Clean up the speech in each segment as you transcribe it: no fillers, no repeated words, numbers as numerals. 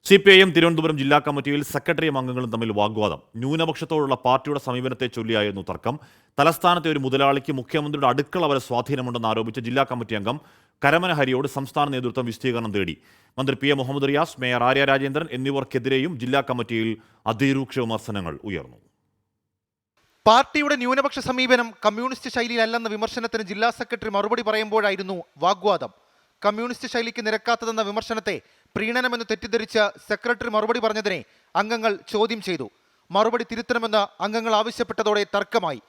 CPIM Thiruvananthapuram ജില്ലാ കമ്മിറ്റിയിൽ സെക്രട്ടറിയും അംഗങ്ങളും തമ്മിൽ വാഗ്വാദം. ന്യൂനപക്ഷത്തോടുള്ള പാർട്ടിയുടെ സമീപനത്തെ ചൊല്ലിയായിരുന്നു തർക്കം. തലസ്ഥാനത്തെ ഒരു മുതലാളിക്ക് മുഖ്യമന്ത്രിയുടെ അടുക്കള വരെ സ്വാധീനമുണ്ടെന്ന് ആരോപിച്ച ജില്ലാ കമ്മിറ്റി അംഗം കരമന ഹരിയോട് സംസ്ഥാന നേതൃത്വം വിശദീകരണം തേടി. മന്ത്രി PM മുഹമ്മദ് റിയാസ്, മേയർ ആര്യ രാജേന്ദ്രൻ എന്നിവർക്കെതിരെയും ജില്ലാ കമ്മിറ്റിയിൽ അതിരൂക്ഷ വിമർശനങ്ങൾ ഉയർന്നു. പാർട്ടിയുടെ ന്യൂനപക്ഷ സമീപനം കമ്മ്യൂണിസ്റ്റ് ശൈലിയിലല്ലെന്ന വിമർശനത്തിന് ജില്ലാ സെക്രട്ടറി മറുപടി പറയുമ്പോഴായിരുന്നു വാഗ്വാദം. കമ്മ്യൂണിസ്റ്റ് ശൈലിക്ക് നിരക്കാത്തതെന്ന വിമർശനത്തെ പ്രീണനമെന്ന് തെറ്റിദ്ധരിച്ച് സെക്രട്ടറി മറുപടി പറഞ്ഞതിനെ അംഗങ്ങൾ ചോദ്യം ചെയ്തു. മറുപടി തിരുത്തണമെന്ന് അംഗങ്ങൾ ആവശ്യപ്പെട്ടതോടെ തർക്കമായി.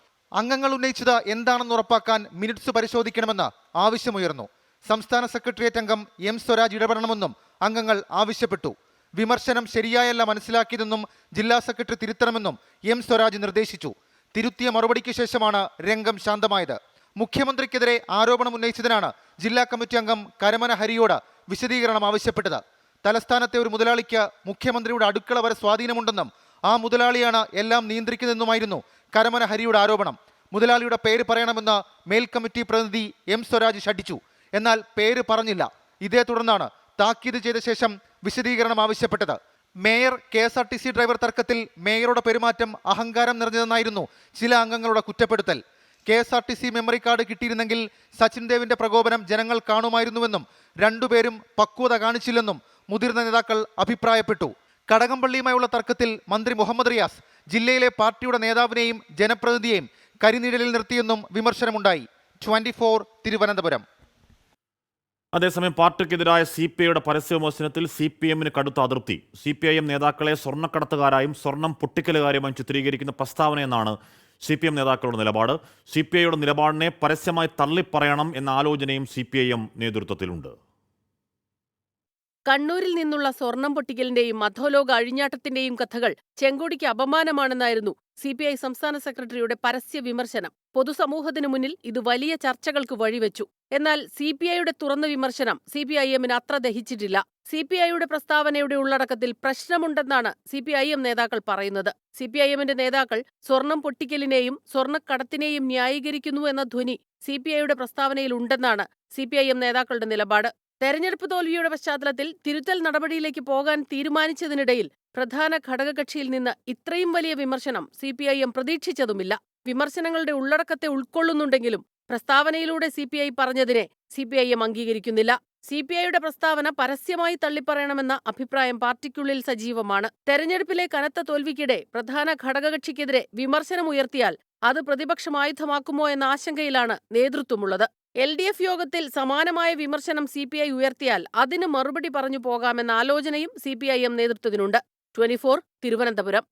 അംഗങ്ങൾ ഉന്നയിച്ചത് എന്താണെന്ന് ഉറപ്പാക്കാൻ മിനിറ്റ്സ് പരിശോധിക്കണമെന്ന് ആവശ്യമുയർന്നു. സംസ്ഥാന സെക്രട്ടേറിയറ്റ് അംഗം M സ്വരാജ് ഇടപെടണമെന്നും അംഗങ്ങൾ ആവശ്യപ്പെട്ടു. വിമർശനം ശരിയായല്ല മനസ്സിലാക്കിയതെന്നും ജില്ലാ സെക്രട്ടറി തിരുത്തണമെന്നും M സ്വരാജ് നിർദ്ദേശിച്ചു. തിരുത്തിയ മറുപടിക്ക് ശേഷമാണ് രംഗം ശാന്തമായത്. മുഖ്യമന്ത്രിക്കെതിരെ ആരോപണം ഉന്നയിച്ചതിനാണ് ജില്ലാ കമ്മിറ്റി അംഗം കരമന ഹരിയോട് വിശദീകരണം ആവശ്യപ്പെട്ടത്. തലസ്ഥാനത്തെ ഒരു മുതലാളിക്ക് മുഖ്യമന്ത്രിയുടെ അടുക്കള വരെ സ്വാധീനമുണ്ടെന്നും ആ മുതലാളിയാണ് എല്ലാം നിയന്ത്രിക്കുന്നതെന്നുമായിരുന്നു കരമന ഹരിയുടെ ആരോപണം. മുതലാളിയുടെ പേര് പറയണമെന്ന് മേൽ കമ്മിറ്റി പ്രതിനിധി M സ്വരാജ് ശഠിച്ചു. എന്നാൽ പേര് പറഞ്ഞില്ല. ഇതേ തുടർന്നാണ് താക്കീത് ചെയ്ത ശേഷം വിശദീകരണം ആവശ്യപ്പെട്ടത്. മേയർ KSRTC ഡ്രൈവർ തർക്കത്തിൽ മേയറുടെ പെരുമാറ്റം അഹങ്കാരം നിറഞ്ഞതെന്നായിരുന്നു ചില അംഗങ്ങളുടെ കുറ്റപ്പെടുത്തൽ. KSRTC മെമ്മറി കാർഡ് കിട്ടിയിരുന്നെങ്കിൽ സച്ചിൻ ദേവിന്റെ പ്രകോപനം ജനങ്ങൾ കാണുമായിരുന്നുവെന്നും രണ്ടുപേരും പക്വത കാണിച്ചില്ലെന്നും മുതിർന്ന നേതാക്കൾ അഭിപ്രായപ്പെട്ടു. കടകംപള്ളിയുമായുള്ള തർക്കത്തിൽ മന്ത്രി മുഹമ്മദ് റിയാസ് ജില്ലയിലെ പാർട്ടിയുടെ നേതാവിനെയും ജനപ്രതിനിധിയെയും കരിനിഴലിൽ നിർത്തിയെന്നും വിമർശനമുണ്ടായി. 24 തിരുവനന്തപുരം. അതേസമയം പാർട്ടിക്കെതിരായ CPIയുടെ പരസ്യവിമർശനത്തിൽ CPMന് കടുത്ത അതൃപ്തി. CPIM നേതാക്കളെ സ്വർണ്ണക്കടത്തുകാരായും സ്വർണം പൊട്ടിക്കലുകാരുമായും ചിത്രീകരിക്കുന്ന പ്രസ്താവനയെന്നാണ് CPM നേതാക്കളുടെ നിലപാട്. CPIയുടെ നിലപാടിനെ പരസ്യമായി തള്ളിപ്പറയണം എന്ന ആലോചനയും CPIM നേതൃത്വത്തിലുണ്ട്. കണ്ണൂരിൽ നിന്നുള്ള സ്വർണം പൊട്ടിക്കലിന്റെയും അധോലോക അഴിഞ്ഞാട്ടത്തിന്റെയും കഥകൾ ചെങ്കോടിക്ക് അപമാനമാണെന്നായിരുന്നു CPI സംസ്ഥാന സെക്രട്ടറിയുടെ പരസ്യ വിമർശനം. പൊതുസമൂഹത്തിനു മുന്നിൽ ഇത് വലിയ ചർച്ചകൾക്ക് വഴിവെച്ചു. എന്നാൽ CPIയുടെ തുറന്ന വിമർശനം CPIMന് അത്ര ദഹിച്ചിട്ടില്ല. CPIയുടെ പ്രസ്താവനയുടെ ഉള്ളടക്കത്തിൽ പ്രശ്നമുണ്ടെന്നാണ് CPIM നേതാക്കൾ പറയുന്നത്. CPIMന്റെ നേതാക്കൾ സ്വർണം പൊട്ടിക്കലിനെയും സ്വർണ്ണക്കടത്തിനെയും ന്യായീകരിക്കുന്നു എന്ന ധ്വനി CPIയുടെ പ്രസ്താവനയിൽ ഉണ്ടെന്നാണ് CPIM നേതാക്കളുടെ നിലപാട്. തെരഞ്ഞെടുപ്പ് തോൽവിയുടെ പശ്ചാത്തലത്തിൽ തിരുത്തൽ നടപടിയിലേക്ക് പോകാൻ തീരുമാനിച്ചതിനിടയിൽ പ്രധാന ഘടകകക്ഷിയിൽ നിന്ന് ഇത്രയും വലിയ വിമർശനം CPIM പ്രതീക്ഷിച്ചതുമില്ല. വിമർശനങ്ങളുടെ ഉള്ളടക്കത്തെ ഉൾക്കൊള്ളുന്നുണ്ടെങ്കിലും പ്രസ്താവനയിലൂടെ CPI പറഞ്ഞതിനെ CPIM അംഗീകരിക്കുന്നില്ല. CPIയുടെ പ്രസ്താവന പരസ്യമായി തള്ളിപ്പറയണമെന്ന അഭിപ്രായം പാർട്ടിക്കുള്ളിൽ സജീവമാണ്. തെരഞ്ഞെടുപ്പിലെ കനത്ത തോൽവിക്കിടെ പ്രധാന ഘടകകക്ഷിക്കെതിരെ വിമർശനമുയർത്തിയാൽ അത് പ്രതിപക്ഷമായുധമാക്കുമോ എന്ന ആശങ്കയിലാണ് നേതൃത്വമുള്ളത്. LDF യോഗത്തിൽ സമാനമായ വിമർശനം CPI ഉയർത്തിയാൽ അതിന് മറുപടി പറഞ്ഞു പോകാമെന്ന ആലോചനയും CPIM നേതൃത്വത്തിനുണ്ട്. 24 തിരുവനന്തപുരം.